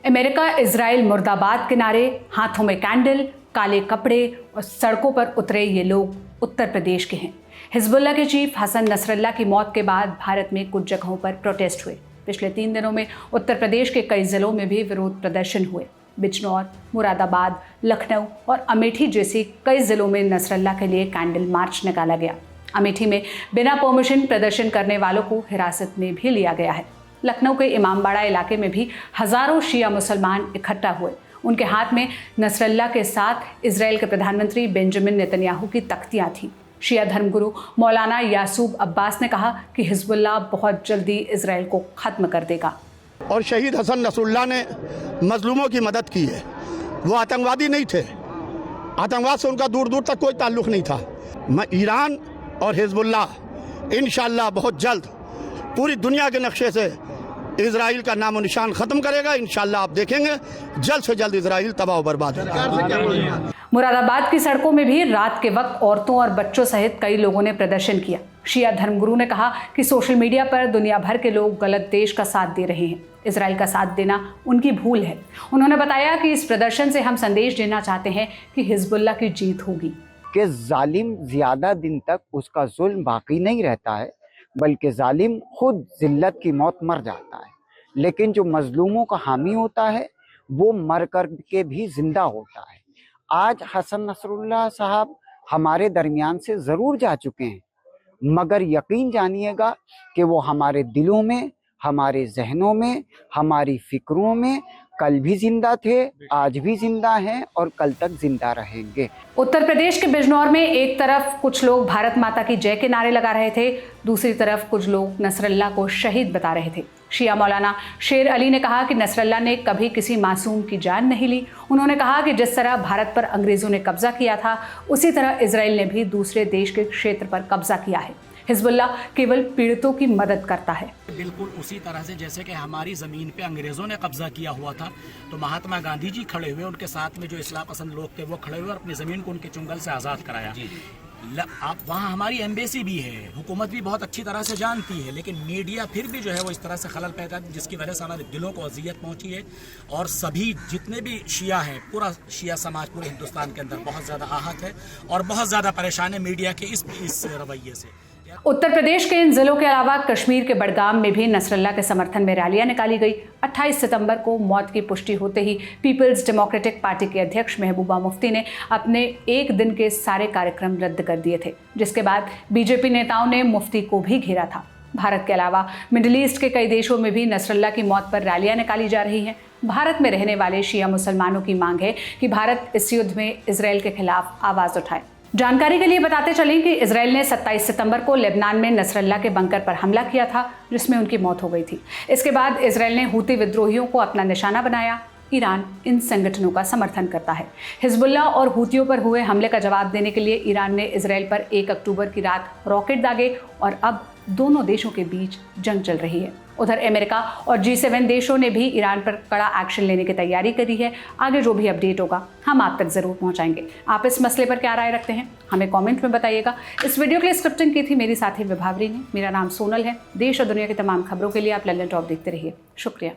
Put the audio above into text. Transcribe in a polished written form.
America Israel मुर्दाबाद के नारे, हाथों में कैंडल, काले कपड़े और सड़कों पर उतरे ये लोग उत्तर प्रदेश के हैं। हिजबुल्लाह के चीफ हसन नसरल्ला की मौत के बाद भारत में कुछ जगहों पर प्रोटेस्ट हुए। पिछले 3 दिनों में उत्तर प्रदेश के कई जिलों में भी विरोध प्रदर्शन हुए। बिजनौर, मुरादाबाद, लखनऊ और अमेठी जैसे कई जिलों में नसरल्ला के लिए कैंडल मार्च निकाला गया। अमेठी में बिना परमिशन प्रदर्शन करने वालों को हिरासत में भी लिया गया है। लखनऊ के इमामबाड़ा इलाके में भी हजारों शिया मुसलमान इकट्ठा हुए। उनके हाथ में नसरल्ला के साथ इजराइल के प्रधानमंत्री बेंजामिन नेतन्याहू की तख्तियां थीं। शिया धर्मगुरु मौलाना यासूब अब्बास ने कहा कि हिजबुल्लाह बहुत जल्दी इजराइल को खत्म कर देगा। और शहीद हसन नसरुल्लाह ने मजलूमों की मदद की है। वो आतंकवादी नहीं थे, आतंकवाद से उनका दूर दूर तक कोई ताल्लुक़ नहीं था। ईरान और हिजबुल्लाह इंशाअल्लाह बहुत जल्द पूरी दुनिया के नक्शे से इजराइल का नामो निशान खत्म करेगा। इंशाअल्लाह आप देखेंगे जल्द से जल्द इजराइल तबाह और बर्बाद होगा। मुरादाबाद की सड़कों में भी रात के वक्त औरतों और बच्चों सहित कई लोगों ने प्रदर्शन किया। शिया धर्मगुरु ने कहा कि सोशल मीडिया पर दुनिया भर के लोग गलत देश का साथ दे रहे हैं। इजराइल का साथ देना उनकी भूल है। उन्होंने बताया कि इस प्रदर्शन से हम संदेश देना चाहते हैं कि हिजबुल्लाह की जीत होगी। कि जालिम ज्यादा दिन तक उसका जुल्म बाकी नहीं रहता है, बल्कि जालिम खुद जिल्लत की मौत मर जाता है। लेकिन जो मजलूमों का हामी होता है वो मर कर के भी जिंदा होता है। आज हसन नसरुल्लाह साहब हमारे दरमियान से ज़रूर जा चुके हैं, मगर यकीन जानिएगा कि वो हमारे दिलों में, हमारे जहनों में, हमारी फिक्रों में कल भी जिंदा थे, आज भी जिंदा हैं और कल तक जिंदा रहेंगे। उत्तर प्रदेश के बिजनौर में एक तरफ कुछ लोग भारत माता की जय के नारे लगा रहे थे, दूसरी तरफ कुछ लोग नसरल्ला को शहीद बता रहे थे। शिया मौलाना शेर अली ने कहा कि नसरल्ला ने कभी किसी मासूम की जान नहीं ली। उन्होंने कहा कि जिस तरह भारत पर अंग्रेजों ने कब्जा किया था, उसी तरह इजराइल ने भी दूसरे देश के क्षेत्र पर कब्जा किया है। हिजबुल्लाह केवल पीड़ितों की मदद करता है। बिल्कुल उसी तरह से जैसे कि हमारी ज़मीन पे अंग्रेज़ों ने कब्जा किया हुआ था, तो महात्मा गांधी जी खड़े हुए, उनके साथ में जो इस्लाम पसंद लोग थे वो खड़े हुए और अपनी ज़मीन को उनके चुंगल से आज़ाद कराया। आप वहाँ हमारी एम्बेसी भी है, हुकूमत भी बहुत अच्छी तरह से जानती है, लेकिन मीडिया फिर भी जो है वो इस तरह से खलल पैदा, जिसकी वजह से हमारे दिलों को अजियत पहुँची है। और सभी जितने भी शिया हैं, पूरा शिया समाज पूरे हिंदुस्तान के अंदर बहुत ज़्यादा आहत है और बहुत ज़्यादा परेशान है मीडिया के इस रवैये से। उत्तर प्रदेश के इन जिलों के अलावा कश्मीर के बडगाम में भी नसरल्ला के समर्थन में रैलियां निकाली गई। 28 सितंबर को मौत की पुष्टि होते ही पीपल्स डेमोक्रेटिक पार्टी के अध्यक्ष महबूबा मुफ्ती ने अपने एक दिन के सारे कार्यक्रम रद्द कर दिए थे, जिसके बाद बीजेपी नेताओं ने मुफ्ती को भी घेरा था। भारत के अलावा मिडिल ईस्ट के कई देशों में भी नसरल्ला की मौत पर रैलियां निकाली जा रही हैं। भारत में रहने वाले शिया मुसलमानों की मांग है कि भारत इस युद्ध में इजराइल के खिलाफ आवाज उठाए। जानकारी के लिए बताते चलें कि इजराइल ने 27 सितंबर को लेबनान में नसरल्ला के बंकर पर हमला किया था, जिसमें उनकी मौत हो गई थी। इसके बाद इजराइल ने हूती विद्रोहियों को अपना निशाना बनाया। ईरान इन संगठनों का समर्थन करता है। हिजबुल्लाह और हूतियों पर हुए हमले का जवाब देने के लिए ईरान ने इजराइल पर 1 अक्टूबर की रात रॉकेट दागे और अब दोनों देशों के बीच जंग चल रही है। उधर अमेरिका और G7 देशों ने भी ईरान पर कड़ा एक्शन लेने की तैयारी करी है। आगे जो भी अपडेट होगा हम आप तक जरूर पहुंचाएंगे। आप इस मसले पर क्या राय रखते हैं हमें कमेंट में बताइएगा। इस वीडियो के लिए स्क्रिप्टिंग की थी मेरी साथी विभावरी ने। मेरा नाम सोनल है। देश और दुनिया की तमाम खबरों के लिए आप लल्लन टॉप देखते रहिए। शुक्रिया।